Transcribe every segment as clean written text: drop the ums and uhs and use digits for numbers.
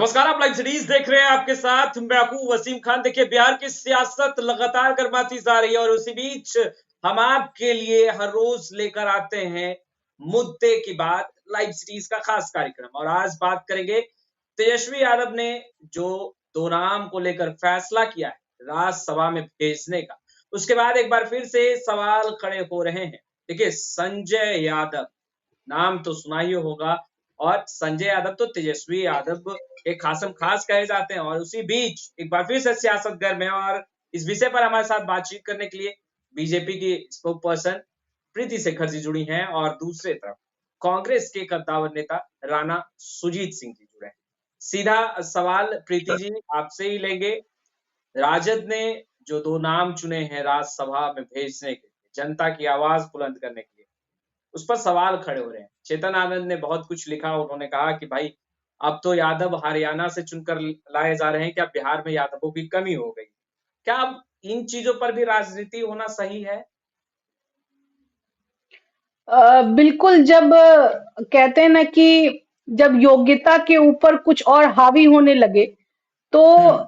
नमस्कार, आप live series देख रहे हैं। आपके साथ मैं हूं वसीम खान। देखिए, बिहार की सियासत लगातार गर्माती जा रही है और उसी बीच हम आपके लिए हर रोज लेकर आते हैं मुद्दे की बात, लाइव सीरीज का खास कार्यक्रम। और आज बात करेंगे तेजस्वी यादव ने जो दो नाम को लेकर फैसला किया है राज्यसभा में भेजने का, उसके बाद एक बार फिर से सवाल खड़े हो रहे हैं। देखिए, संजय यादव नाम तो सुना ही होगा और संजय यादव तो तेजस्वी यादव के खासम खास कहे जाते हैं। और उसी बीच एक बार फिर से सियासत गर्म है और इस विषय पर हमारे साथ बातचीत करने के लिए बीजेपी की स्पोक पर्सन प्रीति शेखर जी जुड़ी हैं और दूसरे तरफ कांग्रेस के कद्दावर नेता राणा सुजीत सिंह जी जुड़े हैं। सीधा सवाल प्रीति जी आपसे ही लेंगे। राजद ने जो दो नाम चुने हैं राज्यसभा में भेजने के लिए, जनता की आवाज बुलंद करने के लिए, उस पर सवाल खड़े हो रहे हैं। चेतन आनंद ने बहुत कुछ लिखा। उन्होंने कहा कि भाई अब तो यादव हरियाणा से चुनकर लाए जा रहे हैं, क्या बिहार में यादवों की कमी हो गई? क्या अब इन चीजों पर भी राजनीति होना सही है? बिल्कुल। जब कहते हैं ना कि जब योग्यता के ऊपर कुछ और हावी होने लगे तो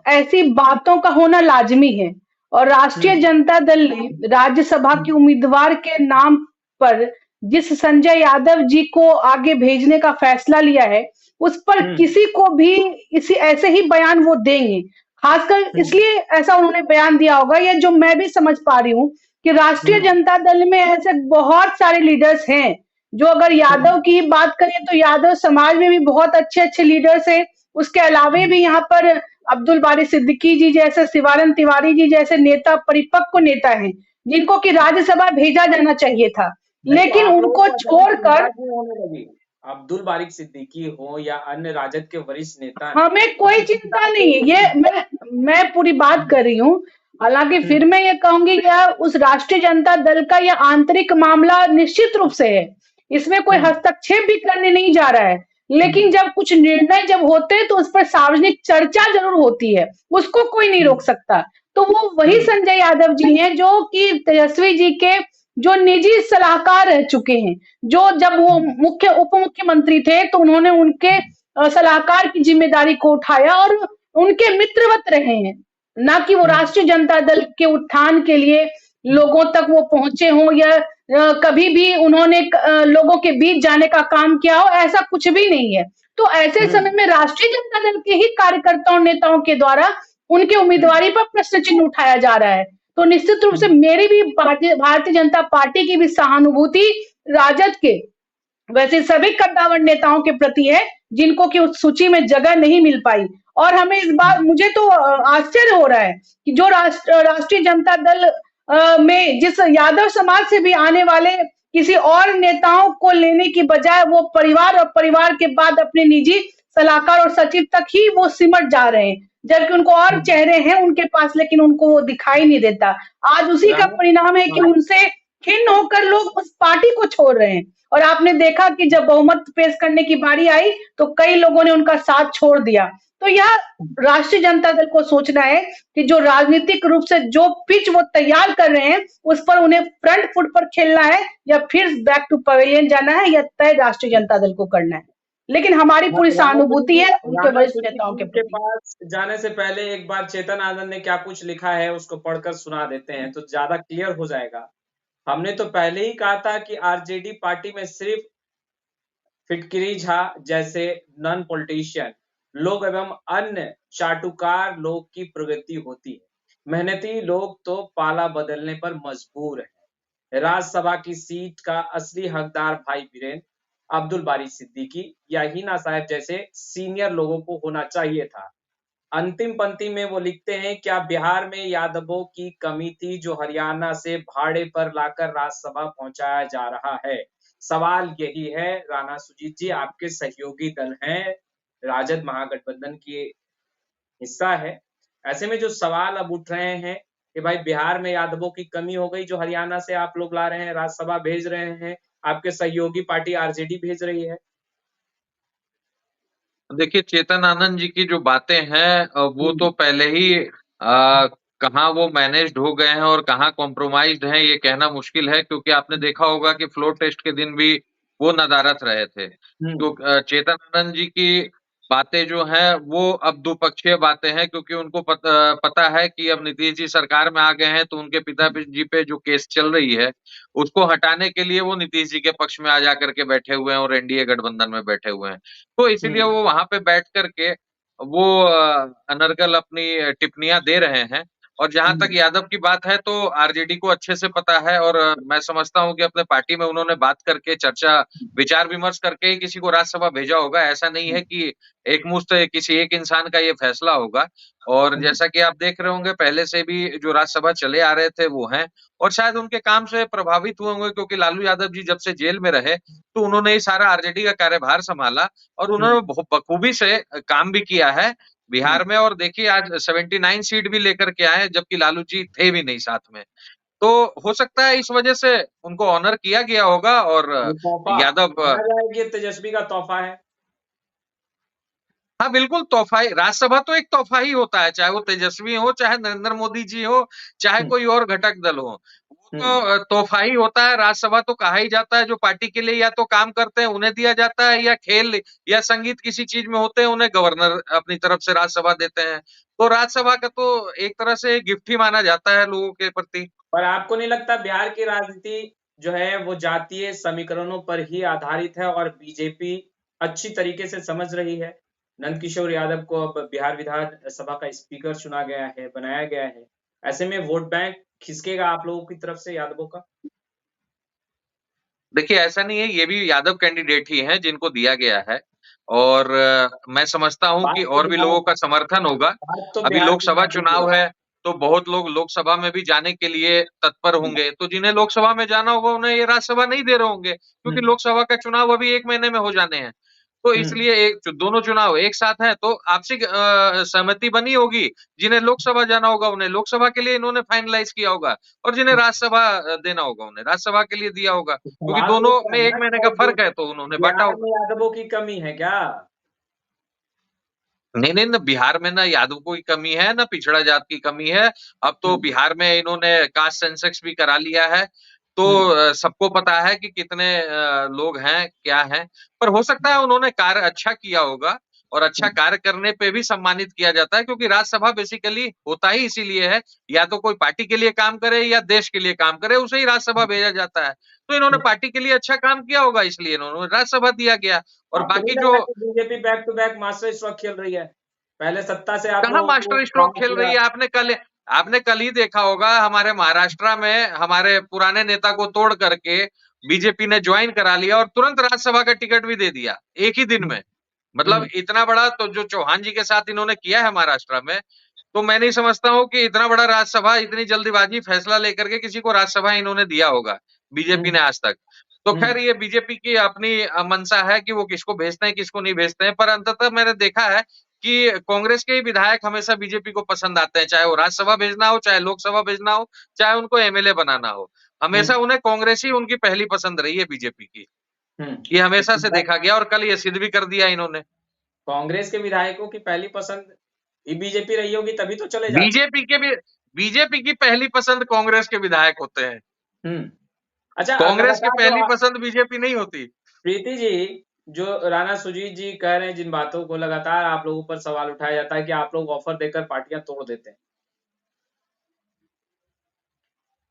ऐसी बातों का होना लाजमी है। और राष्ट्रीय जनता दल ने राज्यसभा के उम्मीदवार के नाम पर जिस संजय यादव जी को आगे भेजने का फैसला लिया है, उस पर किसी को भी इसी ऐसे ही बयान वो देंगे। खासकर इसलिए ऐसा उन्होंने बयान दिया होगा, या जो मैं भी समझ पा रही हूँ कि राष्ट्रीय जनता दल में ऐसे बहुत सारे लीडर्स हैं जो, अगर यादव की बात करें तो यादव समाज में भी बहुत अच्छे अच्छे लीडर्स हैं। उसके अलावे भी यहाँ पर अब्दुल बारी सिद्दीकी जी जैसे, शिवानंद तिवारी जी जैसे नेता, परिपक्व नेता हैं जिनको कि राज्यसभा भेजा जाना चाहिए था, लेकिन उनको छोड़कर अब्दुल बारिक सिद्दीकी हो या अन्य राजद के वरिष्ठ नेता, हमें कोई चिंता नहीं है। ये मैं पूरी बात कर रही हूँ। हालांकि फिर मैं ये कहूंगी कि उस राष्ट्रीय जनता दल का यह आंतरिक मामला निश्चित रूप से है, इसमें कोई हस्तक्षेप भी करने नहीं जा रहा है। लेकिन जब कुछ निर्णय जब होते हैं तो उस पर सार्वजनिक चर्चा जरूर होती है, उसको कोई नहीं रोक सकता। तो वो वही संजय यादव जी हैं जो कि तेजस्वी जी के जो निजी सलाहकार रह चुके हैं। जो जब वो मुख्य उप मुख्यमंत्री थे तो उन्होंने उनके सलाहकार की जिम्मेदारी को उठाया और उनके मित्रवत रहे हैं, ना कि वो राष्ट्रीय जनता दल के उत्थान के लिए लोगों तक वो पहुंचे हों या कभी भी उन्होंने लोगों के बीच जाने का काम किया हो, ऐसा कुछ भी नहीं है। तो ऐसे समय में राष्ट्रीय जनता दल के ही कार्यकर्ताओं नेताओं के द्वारा उनके उम्मीदवारी पर प्रश्न चिन्ह उठाया जा रहा है। तो निश्चित रूप से मेरी भी भारतीय जनता पार्टी की भी सहानुभूति राजद के वैसे सभी कद्दावर नेताओं के प्रति है जिनको कि उस सूची में जगह नहीं मिल पाई। और हमें इस बार मुझे तो आश्चर्य हो रहा है कि जो राष्ट्रीय जनता दल में जिस यादव समाज से भी आने वाले किसी और नेताओं को लेने की बजाय वो परिवार और परिवार के बाद अपने निजी सलाहकार और सचिव तक ही वो सिमट जा रहे हैं, जबकि उनको और चेहरे हैं उनके पास, लेकिन उनको वो दिखाई नहीं देता। आज उसी का परिणाम है कि उनसे खिन्न होकर लोग उस पार्टी को छोड़ रहे हैं। और आपने देखा कि जब बहुमत पेश करने की बारी आई तो कई लोगों ने उनका साथ छोड़ दिया। तो यह राष्ट्रीय जनता दल को सोचना है कि जो राजनीतिक रूप से जो पिच वो तैयार कर रहे हैं उस पर उन्हें फ्रंट फुट पर खेलना है या फिर बैक टू पवेलियन जाना है, या तय राष्ट्रीय जनता दल को करना है। लेकिन हमारी पूरी सहानुभूति है उनके वरिष्ठ नेताओं के पास जाने से पहले एक बार चेतन आनंद ने क्या कुछ लिखा है उसको पढ़कर सुना देते हैं तो ज्यादा क्लियर हो जाएगा। हमने तो पहले ही कहा था कि आरजेडी पार्टी में सिर्फ फिटकिरी झा जैसे नॉन पॉलिटिशियन लोग एवं अन्य चाटुकार लोग की प्रगति होती है। मेहनती लोग तो पाला बदलने पर मजबूर है। राज्यसभा की सीट का असली हकदार भाई बीरेन, अब्दुल बारी सिद्दीकी या हिना साहब जैसे सीनियर लोगों को होना चाहिए था। अंतिम पंक्ति में वो लिखते हैं, क्या बिहार में यादवों की कमी थी जो हरियाणा से भाड़े पर लाकर राज्यसभा पहुंचाया जा रहा है? सवाल यही है। राणा सुजीत जी आपके सहयोगी दल हैं, राजद महागठबंधन की हिस्सा है। ऐसे में जो सवाल अब उठ रहे हैं कि भाई बिहार में यादवों की कमी हो गई जो हरियाणा से आप लोग ला रहे हैं, राज्यसभा भेज रहे हैं, आपके सहयोगी पार्टी आरजेडी भेज रही है। देखिए, चेतन आनंद जी की जो बातें हैं वो तो पहले ही कहाँ वो मैनेज्ड हो गए हैं और कहाँ कॉम्प्रोमाइज्ड हैं ये कहना मुश्किल है, क्योंकि आपने देखा होगा कि फ्लोर टेस्ट के दिन भी वो नदारत रहे थे। तो चेतन आनंद जी की बातें जो हैं वो अब द्विपक्षीय बातें हैं, क्योंकि उनको पता है कि अब नीतीश जी सरकार में आ गए हैं तो उनके पिताजी पे जो केस चल रही है उसको हटाने के लिए वो नीतीश जी के पक्ष में आ जा करके बैठे हुए हैं और एनडीए गठबंधन में बैठे हुए हैं। तो इसीलिए वो वहां पे बैठ करके वो अनर्गल अपनी टिप्पणियां दे रहे हैं। और जहां तक यादव की बात है तो आरजेडी को अच्छे से पता है, और मैं समझता हूं कि अपने पार्टी में उन्होंने बात करके चर्चा विचार विमर्श करके ही किसी को राज्यसभा भेजा होगा। ऐसा नहीं है कि एकमुश्त किसी एक इंसान का ये फैसला होगा। और जैसा कि आप देख रहे होंगे पहले से भी जो राज्यसभा चले आ रहे थे वो हैं, और शायद उनके काम से प्रभावित हुए होंगे, क्योंकि लालू यादव जी जब से जेल में रहे तो उन्होंने ही सारा आरजेडी का कार्यभार संभाला और उन्होंने बहुत बखूबी से काम भी किया है बिहार में। और देखिए आज 79 सीट भी लेकर के आए, जबकि लालू जी थे भी नहीं साथ में। तो हो सकता है इस वजह से उनको ऑनर किया गया होगा। और यादव माना जाए कि तेजस्वी का तोहफा है। हाँ बिल्कुल, तोहफा ही, राज्यसभा तो एक तोहफा ही होता है, चाहे वो तेजस्वी हो, चाहे नरेंद्र मोदी जी हो, चाहे कोई और घटक दल हो। वो तो तोहफा ही होता है। राज्यसभा तो कहा ही जाता है जो पार्टी के लिए या तो काम करते हैं उन्हें दिया जाता है, या खेल या संगीत किसी चीज में होते हैं उन्हें गवर्नर अपनी तरफ से राज्यसभा देते हैं। तो राज्यसभा का तो एक तरह से गिफ्ट ही माना जाता है लोगों के प्रति। पर आपको नहीं लगता बिहार की राजनीति जो है वो जातीय समीकरणों पर ही आधारित है और बीजेपी अच्छी तरीके से समझ रही है? नंदकिशोर यादव को अब बिहार विधानसभा का स्पीकर चुना गया है, बनाया गया है। ऐसे में वोट बैंक खिसकेगा आप लोगों की तरफ से यादवों का? देखिए ऐसा नहीं है, ये भी यादव कैंडिडेट ही हैं जिनको दिया गया है। और मैं समझता हूँ कि और भी लोगों का समर्थन होगा। बात तो अभी बिहार की लोकसभा बात चुनाव है तो बहुत लोग लोकसभा में भी जाने के लिए तत्पर होंगे, तो जिन्हें लोकसभा में जाना होगा उन्हें ये राज्यसभा नहीं दे रहे होंगे, क्योंकि लोकसभा का चुनाव अभी 1 महीने में हो जाने हैं। तो इसलिए एक दोनों चुनाव एक साथ हैं तो आपसी सहमति बनी होगी। जिन्हें लोकसभा जाना होगा उन्हें लोकसभा के लिए इन्होंने फाइनलाइज किया होगा, और जिन्हें राज्यसभा देना होगा उन्हें राज्यसभा के लिए दिया होगा, क्योंकि दोनों में 1 महीने का फर्क है तो उन्होंने बांटा बिहार होगा। में यादवों की कमी है क्या? नहीं, नहीं, ना बिहार में ना यादवों की कमी है, ना पिछड़ा जात की कमी है। अब तो बिहार में इन्होंने कास्ट सेंसस भी करा लिया है, तो सबको पता है कि कितने लोग हैं, क्या हैं। पर हो सकता है उन्होंने कार्य अच्छा किया होगा, और अच्छा कार्य करने पे भी सम्मानित किया जाता है, क्योंकि राज्यसभा बेसिकली होता ही इसीलिए है, या तो कोई पार्टी के लिए काम करे या देश के लिए काम करे, उसे ही राज्यसभा भेजा जाता है। तो इन्होंने पार्टी के लिए अच्छा काम किया होगा, इसलिए इन्होंने राज्यसभा दिया गया। और आपको बाकी नहीं जो लगता कि BJP back to back master stroke खेल रही है? पहले सत्ता से आप कहाँ लोगों को मास्टर स्ट्रोक खेल किया। रही है? आपने कल ही देखा होगा, हमारे महाराष्ट्र में हमारे पुराने नेता को तोड़ करके बीजेपी ने ज्वाइन करा लिया और तुरंत राज्यसभा का टिकट भी दे दिया एक ही दिन में। मतलब इतना बड़ा तो जो चौहान जी के साथ इन्होंने किया है महाराष्ट्र में, तो मैं नहीं समझता हूँ कि इतना बड़ा राज्यसभा इतनी जल्दीबाजी फैसला लेकर के किसी को राज्यसभा इन्होंने दिया होगा बीजेपी ने आज तक। तो खैर ये बीजेपी की अपनी मंशा है कि वो किसको भेजते हैं किसको नहीं भेजते हैं, पर अंततः मैंने देखा है कि कांग्रेस के ही विधायक हमेशा बीजेपी को पसंद आते हैं, चाहे वो राज्यसभा भेजना हो, चाहे लोकसभा भेजना हो, चाहे उनको एमएलए बनाना हो। हमेशा उन्हें कांग्रेस ही उनकी पहली पसंद रही है बीजेपी की। ये हमेशा से देखा गया और कल ये सिद्ध भी कर दिया इन्होंने। कांग्रेस के विधायकों की पहली पसंद ही बीजेपी रही होगी, तभी तो चले जाते। बीजेपी की पहली पसंद कांग्रेस के विधायक होते हैं। अच्छा, कांग्रेस की पहली पसंद बीजेपी नहीं होती। प्रीति जी, जो राणा सुजीत जी कह रहे हैं, जिन बातों को लगातार आप लोगों पर सवाल उठाया जाता है कि आप लोग ऑफर देकर पार्टियां तोड़ देते हैं।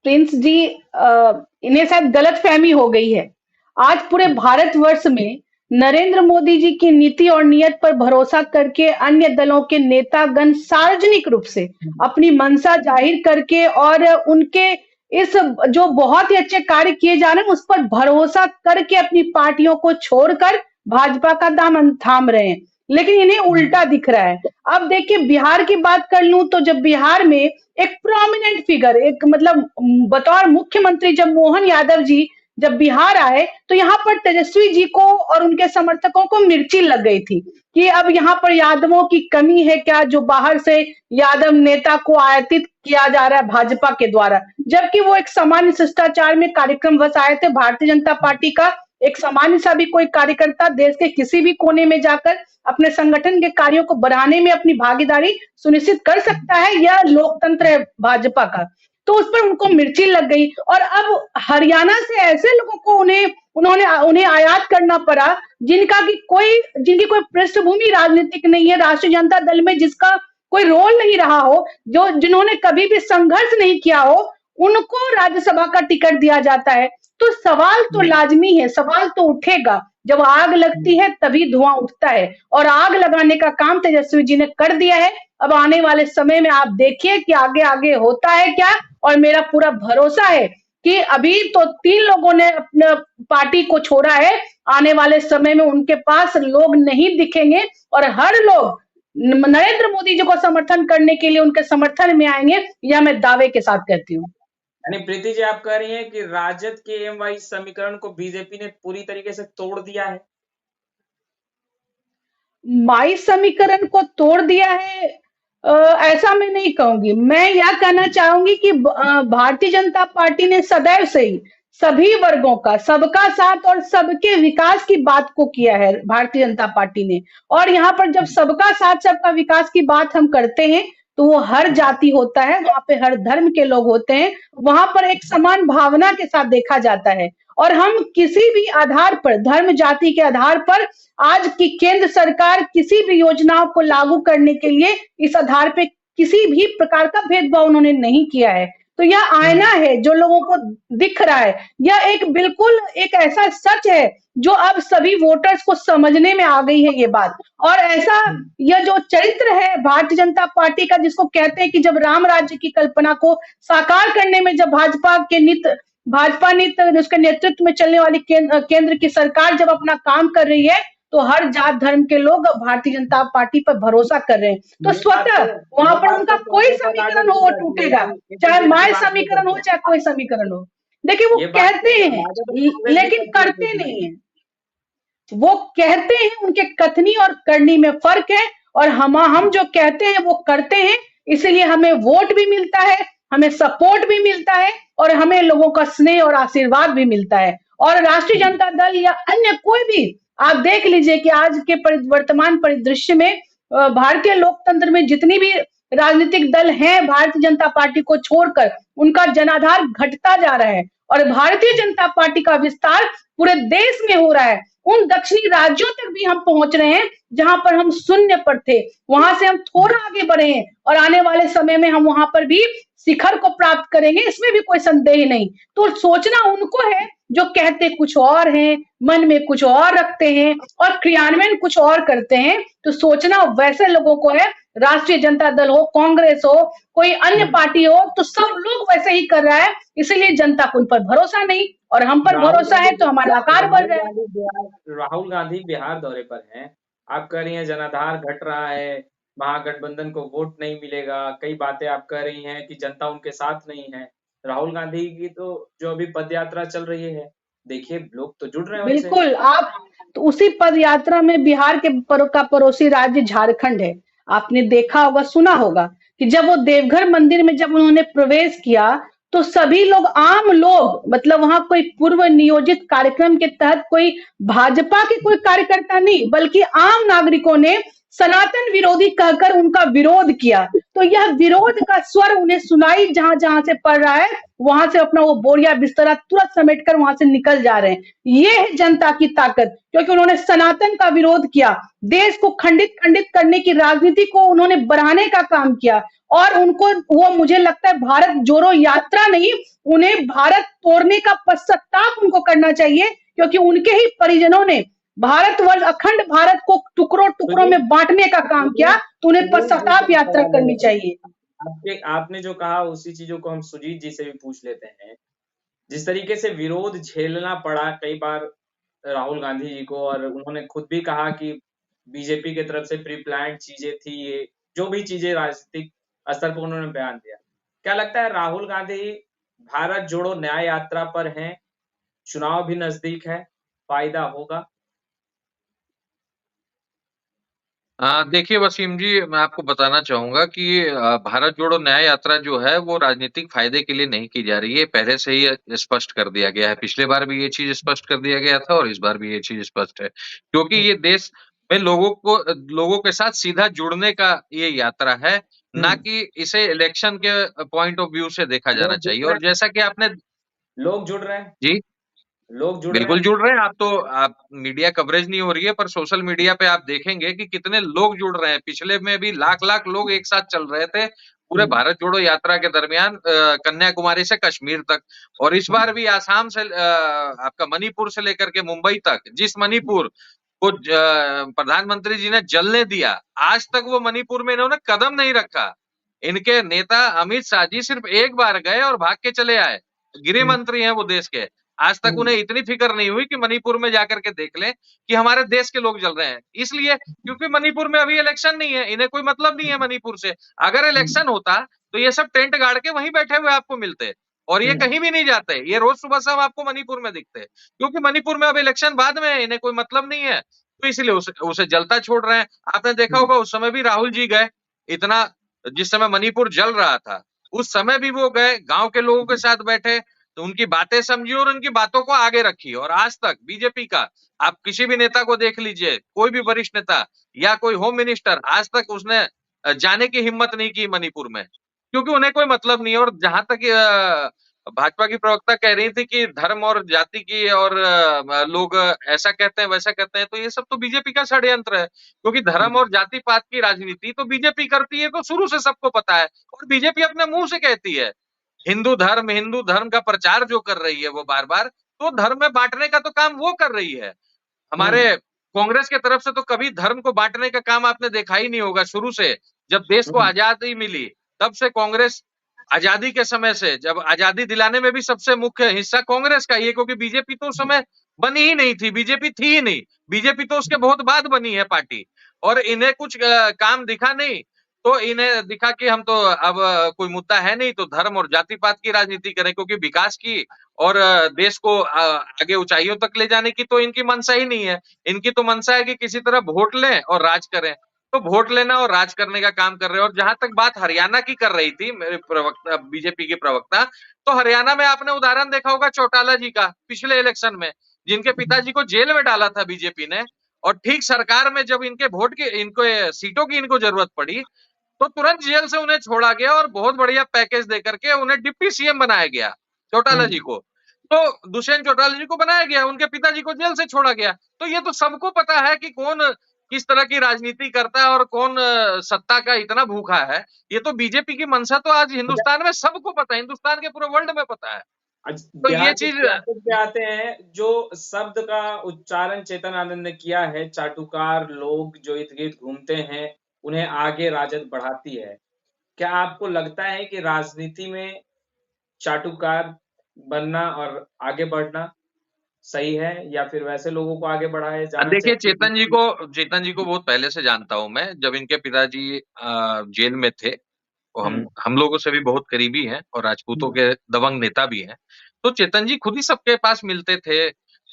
प्रिंस जी, इन्हें शायद गलतफहमी हो गई है। आज पूरे भारतवर्ष में नरेंद्र मोदी जी की नीति और नियत पर भरोसा करके अन्य दलों के नेतागण सार्वजनिक रूप से अपनी मंशा जाहिर करके और उनके इस जो बहुत ही अच्छे कार्य किए जा रहे हैं उस पर भरोसा करके अपनी पार्टियों को छोड़कर भाजपा का दामन थाम रहे हैं, लेकिन इन्हें उल्टा दिख रहा है। अब देखिए बिहार की बात कर लूं तो जब बिहार में एक प्रोमिनेंट फिगर, एक मतलब बतौर मुख्यमंत्री जब मोहन यादव जी जब बिहार आए तो यहाँ पर तेजस्वी जी को और उनके समर्थकों को मिर्ची लग गई थी कि अब यहाँ पर यादवों की कमी है क्या, जो बाहर से यादव नेता को आयातित किया जा रहा है भाजपा के द्वारा, जबकि वो एक सामान्य शिष्टाचार में कार्यक्रम बस आए थे। भारतीय जनता पार्टी का एक सामान्य सा भी कोई कार्यकर्ता देश के किसी भी कोने में जाकर अपने संगठन के कार्यों को बढ़ाने में अपनी भागीदारी सुनिश्चित कर सकता है, यह लोकतंत्र है भाजपा का। तो उस पर उनको मिर्ची लग गई और अब हरियाणा से ऐसे लोगों को उन्हें आयात करना पड़ा जिनकी कोई पृष्ठभूमि राजनीतिक नहीं है, राष्ट्रीय जनता दल में जिसका कोई रोल नहीं रहा हो, जिन्होंने कभी भी संघर्ष नहीं किया हो, उनको राज्यसभा का टिकट दिया जाता है। तो सवाल तो लाजमी है, सवाल तो उठेगा। जब आग लगती है तभी धुआं उठता है, और आग लगाने का काम तेजस्वी जी ने कर दिया है। अब आने वाले समय में आप देखिए कि आगे आगे होता है क्या, और मेरा पूरा भरोसा है कि अभी तो 3 लोगों ने अपना पार्टी को छोड़ा है, आने वाले समय में उनके पास लोग नहीं दिखेंगे, और हर लोग नरेंद्र मोदी जी को समर्थन करने के लिए उनके समर्थन में आएंगे, यह मैं दावे के साथ कहती हूँ। यानी प्रीति जी, आप कह रही हैं कि राजद के एम समीकरण को बीजेपी ने पूरी तरीके से तोड़ दिया है? माई समीकरण को तोड़ दिया है, ऐसा मैं नहीं कहूंगी। मैं यह कहना चाहूंगी कि भारतीय जनता पार्टी ने सदैव से ही सभी वर्गों का, सबका साथ और सबके विकास की बात को किया है भारतीय जनता पार्टी ने। और यहाँ पर जब सबका साथ सबका विकास की बात हम करते हैं तो वो हर जाति होता है, वहां पे हर धर्म के लोग होते हैं, वहां पर एक समान भावना के साथ देखा जाता है। और हम किसी भी आधार पर, धर्म जाति के आधार पर आज की केंद्र सरकार किसी भी योजनाओं को लागू करने के लिए इस आधार पे किसी भी प्रकार का भेदभाव उन्होंने नहीं किया है। तो यह आईना है जो लोगों को दिख रहा है, यह एक बिल्कुल एक ऐसा सच है जो अब सभी वोटर्स को समझने में आ गई है ये बात। और ऐसा यह जो चरित्र है भारतीय जनता पार्टी का, जिसको कहते हैं कि जब राम राज्य की कल्पना को साकार करने में जब भाजपा नित उसके नेतृत्व में चलने वाली केंद्र की सरकार जब अपना काम कर रही है, तो हर जात धर्म के लोग भारतीय जनता पार्टी पर भरोसा कर रहे हैं। तो स्वतः वहां पर उनका कोई समीकरण हो वो टूटेगा, चाहे माय समीकरण हो चाहे कोई समीकरण हो। देखिए वो कहते हैं लेकिन करते नहीं है, वो कहते हैं, उनके कथनी और करनी में फर्क है। और हम जो कहते हैं वो करते हैं, इसीलिए हमें वोट भी मिलता है, हमें सपोर्ट भी मिलता है, और हमें लोगों का स्नेह और आशीर्वाद भी मिलता है। और राष्ट्रीय जनता दल या अन्य कोई भी, आप देख लीजिए कि आज के वर्तमान परिदृश्य में भारतीय लोकतंत्र में जितनी भी राजनीतिक दल हैं, भारतीय जनता पार्टी को छोड़कर उनका जनाधार घटता जा रहा है, और भारतीय जनता पार्टी का विस्तार पूरे देश में हो रहा है। उन दक्षिणी राज्यों तक भी हम पहुंच रहे हैं जहां पर हम शून्य पर थे, वहां से हम थोड़ा आगे बढ़े हैं, और आने वाले समय में हम वहां पर भी शिखर को प्राप्त करेंगे, इसमें भी कोई संदेह नहीं। तो सोचना उनको है जो कहते कुछ और हैं, मन में कुछ और रखते हैं और क्रियान्वयन कुछ और करते हैं। तो सोचना वैसे लोगों को है, राष्ट्रीय जनता दल हो, कांग्रेस हो, कोई अन्य पार्टी हो, तो सब लोग वैसे ही कर रहा है। इसीलिए जनता को उन पर भरोसा नहीं, और हम पर भरोसा है तो हमारा आकार बढ़ रहा है। राहुल गांधी बिहार दौरे पर हैं, आप कह रही हैं जनाधार घट रहा है, महागठबंधन को वोट नहीं मिलेगा, कई बातें आप कह रही हैं कि जनता उनके साथ नहीं है। राहुल गांधी की तो जो अभी पद यात्रा चल रही है, देखिए लोग तो जुड़ रहे हैं उनसे। बिल्कुल, आप तो उसी पद यात्रा में बिहार के का पड़ोसी राज्य झारखंड है। आपने देखा होगा, सुना होगा कि जब वो देवघर मंदिर में जब उन्होंने प्रवेश किया, तो सभी लोग, आम लोग, मतलब वहां कोई पूर्व नियोजित कार्यक्रम के तहत कोई भाजपा के कोई कार्यकर्ता नहीं, बल्कि आम नागरिकों ने सनातन विरोधी कहकर उनका विरोध किया। तो यह विरोध का स्वर उन्हें सुनाई जहां जहां से पड़ रहा है, वहां से अपना वो बोरिया बिस्तरा तुरंत समेटकर वहां से निकल जा रहे हैं। ये है जनता की ताकत, क्योंकि उन्होंने सनातन का विरोध किया, देश को खंडित करने की राजनीति को उन्होंने बढ़ाने का काम किया। और उनको वो, मुझे लगता है, भारत जोड़ो यात्रा नहीं, उन्हें भारत तोड़ने का पश्चाताप उनको करना चाहिए, क्योंकि उनके ही परिजनों ने भारतवर्ष, अखंड भारत को टुकड़ों टुकड़ों में बांटने का काम किया। तो उन्हें पश्चाताप यात्रा करनी चाहिए। आपने जो कहा उसी चीजों को हम सुजीत जी से भी पूछ लेते हैं। जिस तरीके से विरोध झेलना पड़ा कई बार राहुल गांधी जी को, और उन्होंने खुद भी कहा कि बीजेपी की तरफ से प्री प्लान्ड चीजें थी, ये जो भी चीजें राजनीतिक स्तर पर उन्होंने बयान दिया। क्या लगता है राहुल गांधी भारत जोड़ो न्याय यात्रा पर हैं, चुनाव भी नजदीक है, फायदा होगा? देखिए वसीम जी, मैं आपको बताना चाहूंगा कि भारत जोड़ो न्याय यात्रा जो है वो राजनीतिक फायदे के लिए नहीं की जा रही है, पहले से ही स्पष्ट कर दिया गया है। पिछले बार भी ये चीज स्पष्ट कर दिया गया था और इस बार भी ये चीज स्पष्ट है, क्योंकि ये देश में लोगों के साथ सीधा जुड़ने का ये यात्रा है, ना कि इसे इलेक्शन के पॉइंट ऑफ व्यू से देखा जाना चाहिए। और जैसा कि आपने, लोग जुड़ रहे हैं जी लोग जुड़ रहे बिल्कुल हैं। जुड़ रहे हैं। आप मीडिया कवरेज नहीं हो रही है, पर सोशल मीडिया पे आप देखेंगे कि कितने लोग जुड़ रहे हैं। पिछले में भी लाख लाख लोग एक साथ चल रहे थे पूरे भारत जोड़ो यात्रा के दरमियान, कन्याकुमारी से कश्मीर तक। और इस बार भी आसाम से आपका मणिपुर से लेकर के मुंबई तक, जिस मणिपुर को प्रधानमंत्री जी ने जलने दिया, आज तक वो मणिपुर में इन्होंने कदम नहीं रखा। इनके नेता अमित शाह जी सिर्फ एक बार गए और भाग के चले आए। गृह मंत्री हैं वो देश के, आज तक उन्हें इतनी फिक्र नहीं हुई कि मणिपुर में जाकर के देख लें कि हमारे देश के लोग जल रहे हैं। इसलिए क्योंकि मणिपुर में अभी इलेक्शन नहीं है, इन्हें कोई मतलब नहीं है मणिपुर से। अगर इलेक्शन होता तो ये सब टेंट गाड़ के वहीं बैठे हुए आपको मिलते, और ये कहीं भी नहीं जाते। ये रोज सुबह शाम आपको मणिपुर में दिखते, क्योंकि मणिपुर में अब इलेक्शन बाद में है, इन्हें कोई मतलब नहीं है, तो इसलिए उसे जलता छोड़ रहे हैं। आपने देखा होगा उस समय भी राहुल जी गए, इतना जिस समय मणिपुर जल रहा था उस समय भी वो गए, गांव के लोगों के साथ बैठे, तो उनकी बातें समझी और उनकी बातों को आगे रखी। और आज तक बीजेपी का आप किसी भी नेता को देख लीजिए, कोई भी वरिष्ठ नेता या कोई होम मिनिस्टर, आज तक उसने जाने की हिम्मत नहीं की मणिपुर में, क्योंकि उन्हें कोई मतलब नहीं है। और जहां तक भाजपा की प्रवक्ता कह रही थी कि धर्म और जाति की और लोग ऐसा कहते हैं वैसा कहते हैं, तो ये सब तो बीजेपी का षड्यंत्र है, क्योंकि धर्म और जाति पात की राजनीति तो बीजेपी करती है, तो शुरू से सबको पता है। और बीजेपी अपने मुंह से कहती है हिंदू धर्म का प्रचार जो कर रही है वो बार बार, तो धर्म में बांटने का तो काम वो कर रही है। हमारे कांग्रेस के तरफ से तो कभी धर्म को बांटने का काम आपने देखा ही नहीं होगा। शुरू से जब देश को आजादी मिली तब से कांग्रेस, आजादी के समय से, जब आजादी दिलाने में भी सबसे मुख्य हिस्सा कांग्रेस का ही है, क्योंकि बीजेपी तो उस समय बनी ही नहीं थी, बीजेपी थी ही नहीं, बीजेपी तो उसके बहुत बाद बनी है पार्टी। और इन्हें कुछ काम दिखा नहीं, तो इन्हें दिखा कि हम तो अब कोई मुद्दा है नहीं, तो धर्म और जाति पात की राजनीति करें, क्योंकि विकास की और देश को आगे ऊंचाइयों तक ले जाने की तो इनकी मंशा ही नहीं है। इनकी तो मंशा है कि किसी तरह वोट लें और राज करें, तो वोट लेना और राज करने का काम कर रहे हैं। और जहां तक बात हरियाणा की कर रही थी मेरे प्रवक्ता, बीजेपी के प्रवक्ता, तो हरियाणा में आपने उदाहरण देखा होगा चौटाला जी का पिछले इलेक्शन में, जिनके पिताजी को जेल में डाला था बीजेपी ने, और ठीक सरकार में जब इनके वोट की, इनको सीटों की इनको जरूरत पड़ी, तो तुरंत जेल से उन्हें छोड़ा गया और बहुत बढ़िया पैकेज देकर के उन्हें डिप्टी सीएम बनाया गया चौटाला जी को। तो दुष्यंत चौटाला जी को बनाया गया, उनके पिताजी को जेल से छोड़ा गया। तो ये तो सबको पता है कि कौन किस तरह की राजनीति करता है और कौन सत्ता का इतना भूखा है। ये तो बीजेपी की मंशा तो आज हिंदुस्तान में सबको पता है, हिंदुस्तान के पूरे वर्ल्ड में पता है। तो ये बिहार की चीज सियासत पे आते हैं, जो शब्द का उच्चारण चेतन आनंद ने किया है, चाटुकार लोग जो इर्द गिर्द घूमते हैं उन्हें आगे राजद बढ़ाती है। क्या आपको लगता है कि राजनीति में चाटुकार बनना और आगे बढ़ना सही है, या फिर वैसे लोगों को आगे बढ़ाया जाना देखिए चाहिए? चेतन जी को बहुत पहले से जानता हूं मैं। जब इनके पिताजी जेल में थे, तो हम लोगों से भी बहुत करीबी हैं और राजपूतों के दबंग नेता भी हैं। तो चेतन जी खुद ही सबके पास मिलते थे,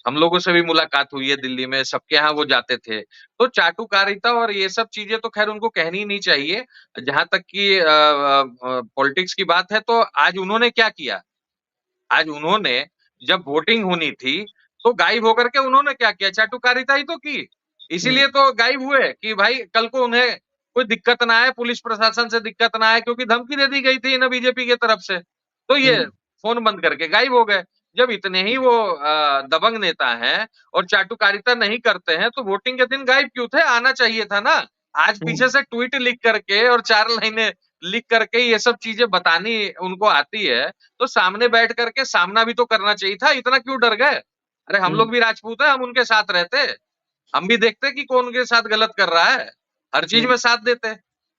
हम लोगों से भी मुलाकात हुई है दिल्ली में, सबके यहाँ वो जाते थे। तो चाटुकारिता और ये सब चीजें तो खैर उनको कहनी ही नहीं चाहिए। जहां तक कि पॉलिटिक्स की बात है, तो आज उन्होंने क्या किया, आज उन्होंने जब वोटिंग होनी थी तो गायब होकर के उन्होंने क्या किया, चाटुकारिता ही तो की। इसीलिए तो गायब हुए कि भाई कल को उन्हें कोई दिक्कत ना आए, पुलिस प्रशासन से दिक्कत ना आए, क्योंकि धमकी दे दी गई थी ना बीजेपी की तरफ से। तो ये फोन बंद करके गायब हो गए। जब इतने ही वो दबंग नेता हैं और चाटुकारिता नहीं करते हैं, तो वोटिंग के दिन गायब क्यों थे, आना चाहिए था ना। आज पीछे से ट्वीट लिख करके और 4 लाइनें लिख करके ये सब चीजें बतानी उनको आती है, तो सामने बैठ करके सामना भी तो करना चाहिए था। इतना क्यों डर गए? अरे हम लोग भी राजपूत हैं, हम उनके साथ रहते, हम भी देखते कि कौन उनके साथ गलत कर रहा है, हर चीज में साथ देते।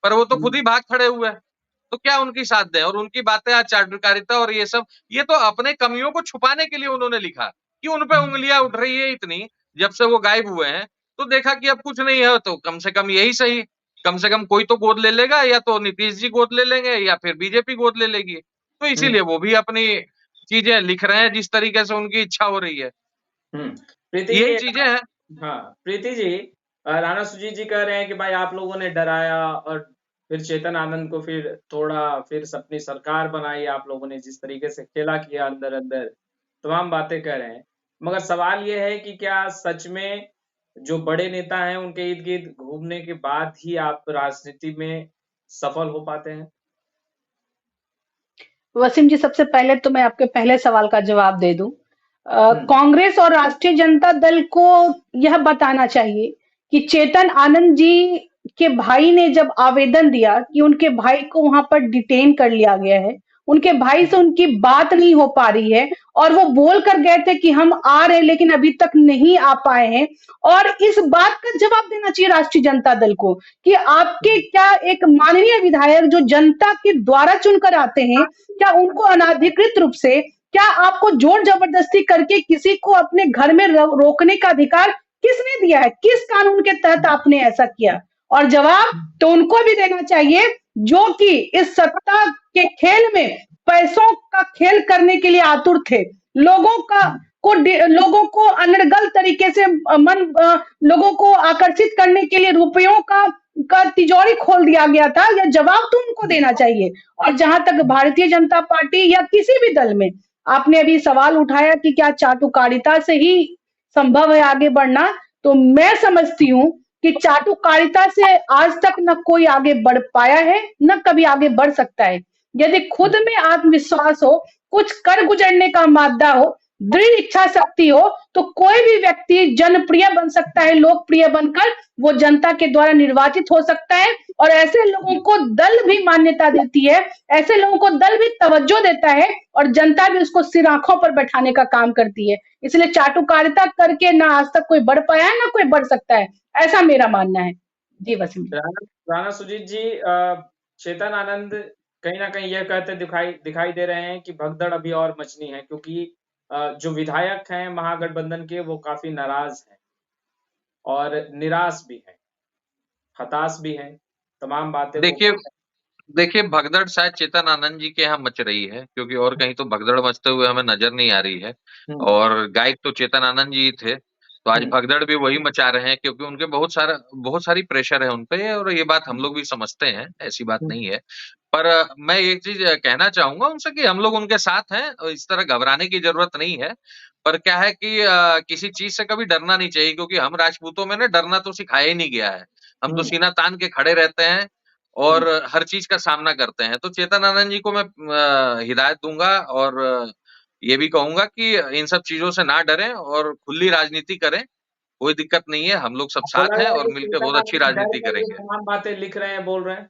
पर वो तो खुद ही भाग खड़े हुए, तो क्या उनकी साथ दें। और उनकी बातें आज चाटुकारिता और ये सब, ये तो अपने कमियों को छुपाने के लिए उन्होंने लिखा कि उन पे उंगलियां उठ रही है इतनी, जब से वो गायब हुए हैं। तो देखा कि अब कुछ नहीं है, तो कम से कम यही सही, कम से कम कोई तो गोद ले लेगा, या तो नीतीश जी गोद ले लेंगे या फिर बीजेपी गोद ले लेगी। तो इसीलिए वो भी अपनी चीजें लिख रहे हैं जिस तरीके से उनकी इच्छा हो रही है। प्रीति यही जी, चीजें हैं। हाँ प्रीति जी, राणा सुजीत जी कह रहे हैं कि भाई आप लोगों ने डराया और फिर चेतन आनंद को फिर थोड़ा फिर अपनी सरकार बनाई, आप लोगों ने जिस तरीके से खेला किया अंदर अंदर तमाम बातें कह रहे हैं। मगर सवाल ये है कि क्या सच में जो बड़े नेता हैं उनके इर्द गिर्द घूमने के बाद ही आप राजनीति में सफल हो पाते हैं? वसीम जी, सबसे पहले तो मैं आपके पहले सवाल का जवाब दे दूं। कांग्रेस और राष्ट्रीय जनता दल को यह बताना चाहिए कि चेतन आनंद जी के भाई ने जब आवेदन दिया कि उनके भाई को वहां पर डिटेन कर लिया गया है, उनके भाई से उनकी बात नहीं हो पा रही है और वो बोल कर गए थे कि हम आ रहे हैं लेकिन अभी तक नहीं आ पाए हैं, और इस बात का जवाब देना चाहिए राष्ट्रीय जनता दल को कि आपके क्या एक माननीय विधायक जो जनता के द्वारा चुनकर आते हैं, क्या उनको अनाधिकृत रूप से, क्या आपको जोर जबरदस्ती करके किसी को अपने घर में रोकने का अधिकार किसने दिया है? किस कानून के तहत आपने ऐसा किया? और जवाब तो उनको भी देना चाहिए जो कि इस सत्ता के खेल में पैसों का खेल करने के लिए आतुर थे। लोगों को अनर्गल तरीके से लोगों को आकर्षित करने के लिए रुपयों का तिजोरी खोल दिया गया था। यह जवाब तो उनको देना चाहिए। और जहां तक भारतीय जनता पार्टी या किसी भी दल में, आपने अभी सवाल उठाया कि क्या चाटुकारिता से ही संभव है आगे बढ़ना, तो मैं समझती हूँ कि चाटुकारिता से आज तक न कोई आगे बढ़ पाया है, न कभी आगे बढ़ सकता है। यदि खुद में आत्मविश्वास हो, कुछ कर गुजरने का मादा हो, दृढ़ इच्छा शक्ति हो, तो कोई भी व्यक्ति जनप्रिय बन सकता है, लोकप्रिय बनकर वो जनता के द्वारा निर्वाचित हो सकता है। और ऐसे लोगों को दल भी मान्यता देती है, ऐसे लोगों को दल भी तवज्जो देता है और जनता भी उसको सिर आंखों पर बैठाने का काम करती है। इसलिए चाटुकारिता करके ना आज तक कोई बढ़ पाया है, ना कोई बढ़ सकता है, ऐसा मेरा मानना है। जी वसीम जी। राणा सुजीत जी, चेतन आनंद कहीं ना कहीं यह कहते दिखाई दे रहे हैं कि भगदड़ अभी और मचनी है, क्योंकि जो विधायक हैं महागठबंधन के वो काफी नाराज हैं और निराश भी हैं, हताश भी हैं, तमाम बातें देखिए भगदड़ शायद चेतन आनंद जी के यहाँ मच रही है, क्योंकि और कहीं तो भगदड़ मचते हुए हमें नजर नहीं आ रही है। और गायक तो चेतन आनंद जी थे, तो आज भगदड़ भी वही मचा रहे हैं, क्योंकि उनके बहुत सारी प्रेशर है उनपे, और ये बात हम लोग भी समझते हैं, ऐसी बात नहीं है। पर मैं एक चीज कहना चाहूंगा उनसे कि हम लोग उनके साथ हैं, और इस तरह घबराने की जरूरत नहीं है। पर क्या है कि किसी चीज से कभी डरना नहीं चाहिए, क्योंकि हम राजपूतों में ना डरना तो सिखाया ही नहीं गया है। हम तो सीना तान के खड़े रहते हैं और हर चीज का सामना करते हैं। तो चेतन आनंद जी को मैं हिदायत दूंगा और ये भी कहूंगा कि इन सब चीजों से ना डरें और खुली राजनीति करें, कोई दिक्कत नहीं है, हम लोग सब साथ हैं और मिलकर बहुत अच्छी राजनीति करेंगे। तमाम बातें लिख रहे हैं, बोल रहे हैं,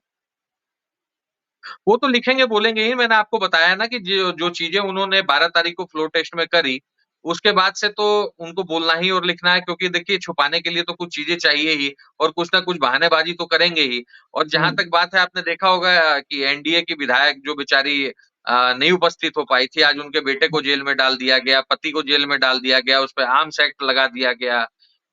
वो तो लिखेंगे बोलेंगे ही। मैंने आपको बताया ना कि जो चीजें उन्होंने 12 तारीख को फ्लोर टेस्ट में करी, उसके बाद से तो उनको बोलना ही और लिखना है, क्योंकि देखिए छुपाने के लिए तो कुछ चीजें चाहिए ही और कुछ ना कुछ बहानेबाजी तो करेंगे ही। और जहां तक बात है, आपने देखा होगा कि एनडीए की विधायक जो बेचारी नहीं उपस्थित हो पाई थी, आज उनके बेटे को जेल में डाल दिया गया, पति को जेल में डाल दिया गया, उस पर आर्म्स एक्ट लगा दिया गया।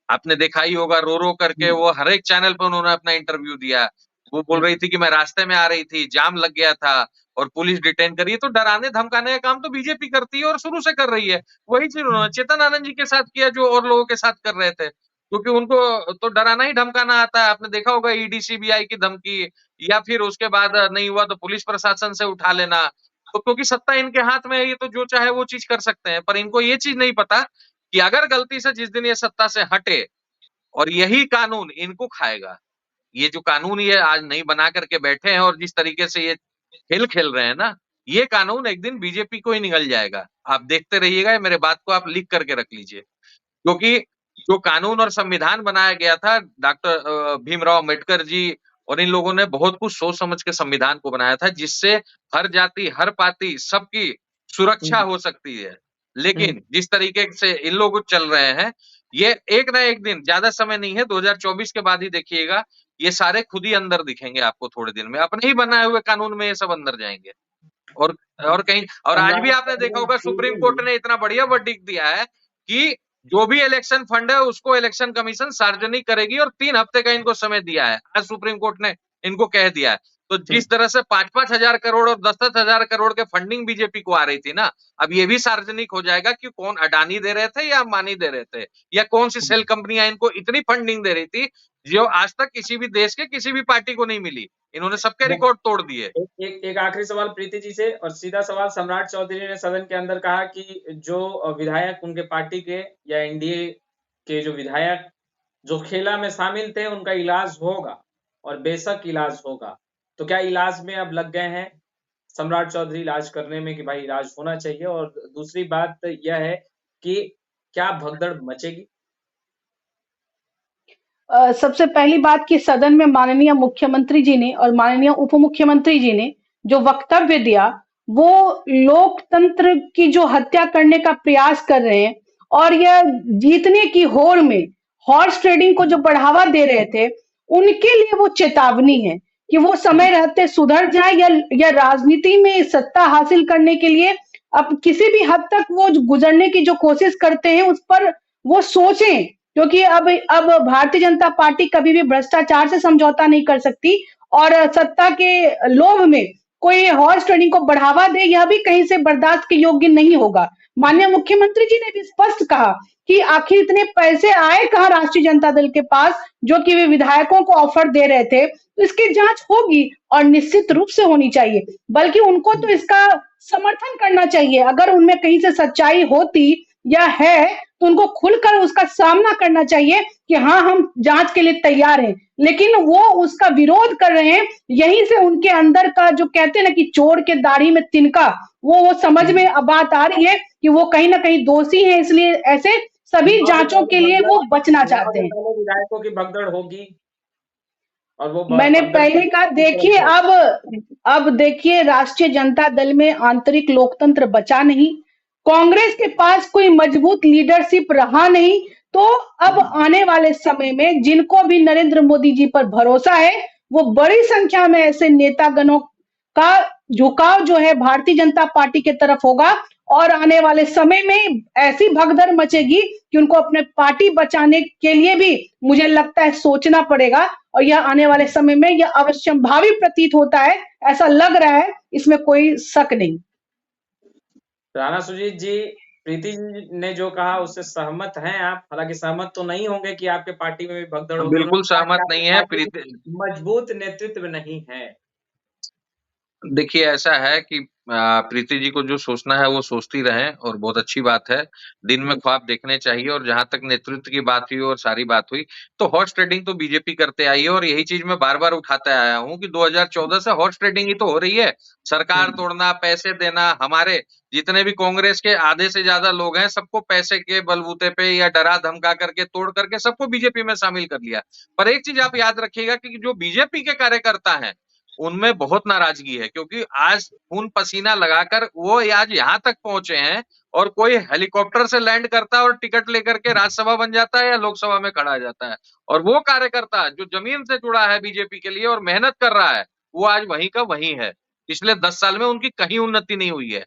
आपने देखा ही होगा, रो रो करके वो हर एक चैनल पर उन्होंने अपना इंटरव्यू दिया। वो बोल रही थी कि मैं रास्ते में आ रही थी, जाम लग गया था और पुलिस डिटेन करी है। तो डराने धमकाने का काम तो बीजेपी करती है और शुरू से कर रही है। वही चीज उन्होंने चेतन आनंद जी के साथ किया जो और लोगों के साथ कर रहे थे, क्योंकि उनको तो डराना ही धमकाना आता है। आपने देखा होगा ईडी सीबीआई की धमकी, या फिर उसके बाद नहीं हुआ तो पुलिस प्रशासन से उठा लेना। तो क्योंकि सत्ता इनके हाथ में है, ये तो जो चाहे वो चीज कर सकते हैं। पर इनको ये चीज नहीं पता कि अगर गलती से जिस दिन ये सत्ता से हटे और यही कानून इनको खाएगा, ये जो कानून ये आज नहीं बना करके बैठे हैं और जिस तरीके से ये खेल खेल रहे हैं ना, ये कानून एक दिन बीजेपी को ही निगल जाएगा। आप देखते रहिएगा, मेरे बात को आप लिख करके रख लीजिए। क्योंकि जो कानून और संविधान बनाया गया था, डॉक्टर भीमराव अम्बेडकर जी और इन लोगों ने बहुत कुछ सोच समझ के संविधान को बनाया था, जिससे हर जाति, हर पाति, सबकी सुरक्षा हो सकती है। लेकिन जिस तरीके से इन लोग चल रहे हैं, ये एक ना एक दिन, ज्यादा समय नहीं है, 2024 के बाद ही देखिएगा, ये सारे खुद ही अंदर दिखेंगे आपको थोड़े दिन में। अपने ही बनाए हुए कानून में ये सब अंदर जाएंगे। और कहीं, और आज भी आपने देखा होगा सुप्रीम कोर्ट ने इतना बढ़िया वर्डिक्ट दिया है कि जो भी इलेक्शन फंड है उसको इलेक्शन कमीशन सार्वजनिक करेगी, और 3 हफ्ते का इनको समय दिया है। आज सुप्रीम कोर्ट ने इनको कह दिया है। तो जिस तरह से 5-5 हजार करोड़ और 10-10 हजार करोड़ के फंडिंग बीजेपी को आ रही थी ना, अब ये भी सार्वजनिक हो जाएगा कि कौन अडानी दे रहे थे या अंबानी दे रहे थे, या कौन सी सेल कंपनियां इनको इतनी फंडिंग दे रही थी जो आज तक किसी भी देश के किसी भी पार्टी को नहीं मिली। इन्होंने सबके रिकॉर्ड तोड़ दिए। एक आखिरी सवाल प्रीति जी से, और सीधा सवाल। सम्राट चौधरी ने सदन के अंदर कहा कि जो विधायक उनके पार्टी के या एनडीए के जो विधायक जो खेला में शामिल थे, उनका इलाज होगा, और बेशक इलाज होगा। तो क्या इलाज में अब लग गए हैं सम्राट चौधरी इलाज करने में कि भाई इलाज होना चाहिए? और दूसरी बात यह है कि क्या भगदड़ मचेगी? सबसे पहली बात कि सदन में माननीय मुख्यमंत्री जी ने और माननीय उप मुख्यमंत्री जी ने जो वक्तव्य दिया, वो लोकतंत्र की जो हत्या करने का प्रयास कर रहे हैं और यह जीतने की होड़ में हॉर्स ट्रेडिंग को जो बढ़ावा दे रहे थे, उनके लिए वो चेतावनी है कि वो समय रहते सुधर जाए या राजनीति में सत्ता हासिल करने के लिए अब किसी भी हद तक वो गुजरने की जो कोशिश करते हैं, उस पर वो सोचें। क्योंकि अब भारतीय जनता पार्टी कभी भी भ्रष्टाचार से समझौता नहीं कर सकती और सत्ता के लोभ में कोई हॉर्स ट्रेडिंग को बढ़ावा दे, यह भी कहीं से बर्दाश्त के योग्य नहीं होगा। माननीय मुख्यमंत्री जी ने भी स्पष्ट कहा कि आखिर इतने पैसे आए कहाँ राष्ट्रीय जनता दल के पास, जो कि वे विधायकों को ऑफर दे रहे थे, तो इसकी जांच होगी और निश्चित रूप से होनी चाहिए। बल्कि उनको तो इसका समर्थन करना चाहिए। अगर उनमें कहीं से सच्चाई होती या है, तो उनको खुलकर उसका सामना करना चाहिए कि हाँ, हम जांच के लिए तैयार हैं। लेकिन वो उसका विरोध कर रहे हैं। यहीं से उनके अंदर का जो कहते हैं ना कि चोर के दाढ़ी में तिनका, वो समझ में अब बात आ रही है कि वो कहीं ना कहीं दोषी है, इसलिए ऐसे सभी चुनाव से जांचों पहले के लिए वो बचना चुनाव चाहते से हैं। पहले विधायकों की भगदड़ होगी और वो मैंने भगदड़ पहले कहा, किस तरह देखिए से होगी? अब देखिए, राष्ट्रीय जनता दल में आंतरिक लोकतंत्र बचा नहीं, कांग्रेस के पास कोई मजबूत लीडरशिप रहा नहीं, तो अब आने वाले समय में जिनको भी नरेंद्र मोदी जी पर भरोसा है, वो बड़ी संख्या में ऐसे नेतागणों का झुकाव जो है भारतीय जनता पार्टी की तरफ होगा और आने वाले समय में ऐसी भगदड़ मचेगी कि उनको अपने पार्टी बचाने के लिए भी मुझे लगता है सोचना पड़ेगा और यह आने वाले समय में यह अवश्यंभावी प्रतीत होता है, ऐसा लग रहा है, इसमें कोई शक नहीं। राणा सुजीत जी, प्रीति जी ने जो कहा उससे सहमत हैं आप? हालांकि सहमत तो नहीं होंगे कि आपके पार्टी में भी भगदड़ होगी। बिल्कुल उन्होंने कहा कि सहमत आपकी नहीं है पार्टी प्रीति। में मजबूत नेतृत्व नहीं है। देखिए ऐसा है कि प्रीति जी को जो सोचना है वो सोचती रहें और बहुत अच्छी बात है। दिन में ख्वाब देखने चाहिए और जहां तक नेतृत्व की बात हुई और सारी बात हुई, तो हॉर्स ट्रेडिंग तो बीजेपी करते आई है और यही चीज मैं बार-बार उठाते आया हूं कि 2014 से हॉर्स ट्रेडिंग ही तो हो रही है। सरकार तोड़ना, पैसे देना, हमारे जितने भी कांग्रेस के आधे से ज्यादा लोग हैं, सबको पैसे के बलबूते पे या डरा धमका करके, तोड़ करके सबको बीजेपी में शामिल कर लिया। पर एक चीज आप याद रखिएगा कि जो बीजेपी के कार्यकर्ता हैं, उनमें बहुत नाराजगी है क्योंकि आज खून पसीना लगाकर वो आज यहाँ तक पहुंचे हैं और कोई हेलीकॉप्टर से लैंड करता है और टिकट लेकर के राज्यसभा बन जाता है या लोकसभा में खड़ा जाता है। और वो कार्यकर्ता जो जमीन से जुड़ा है बीजेपी के लिए और मेहनत कर रहा है, वो आज वहीं का वहीं है। पिछले 10 साल में उनकी कहीं उन्नति नहीं हुई है।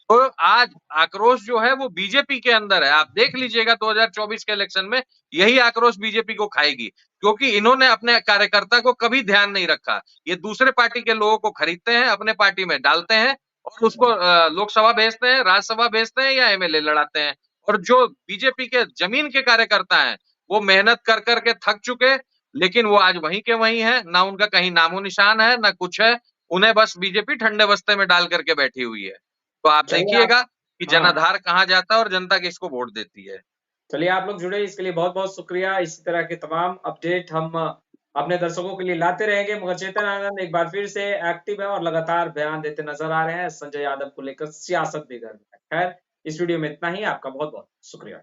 तो आज आक्रोश जो है वो बीजेपी के अंदर है। आप देख लीजिएगा 2024 के इलेक्शन में यही आक्रोश बीजेपी को खाएगी क्योंकि इन्होंने अपने कार्यकर्ता को कभी ध्यान नहीं रखा। ये दूसरे पार्टी के लोगों को खरीदते हैं, अपने पार्टी में डालते हैं और उसको लोकसभा भेजते हैं, राज्यसभा भेजते हैं या एमएलए लड़ाते हैं। और जो बीजेपी के जमीन के कार्यकर्ता हैं, वो मेहनत कर करके थक चुके, लेकिन वो आज वहीं के वहीं है, ना उनका कहीं नामो निशान है, ना कुछ है। उन्हें बस बीजेपी ठंडे बस्ते में डाल करके बैठी हुई है। तो आप चलिए आप देखिएगा कि हाँ, जनाधार कहाँ जाता है और जनता किसको वोट देती है। चलिए आप लोग जुड़े इसके लिए बहुत-बहुत शुक्रिया। इसी तरह के तमाम अपडेट हम अपने दर्शकों के लिए लाते रहेंगे, मगर चेतन आनंद एक बार फिर से एक्टिव है और लगातार बयान देते नज़र आ रहे हैं, संजय यादव को लेकर सियासत भी गर्म है। खैर, इस वीडियो में इतना ही। आपका बहुत-बहुत शुक्रिया।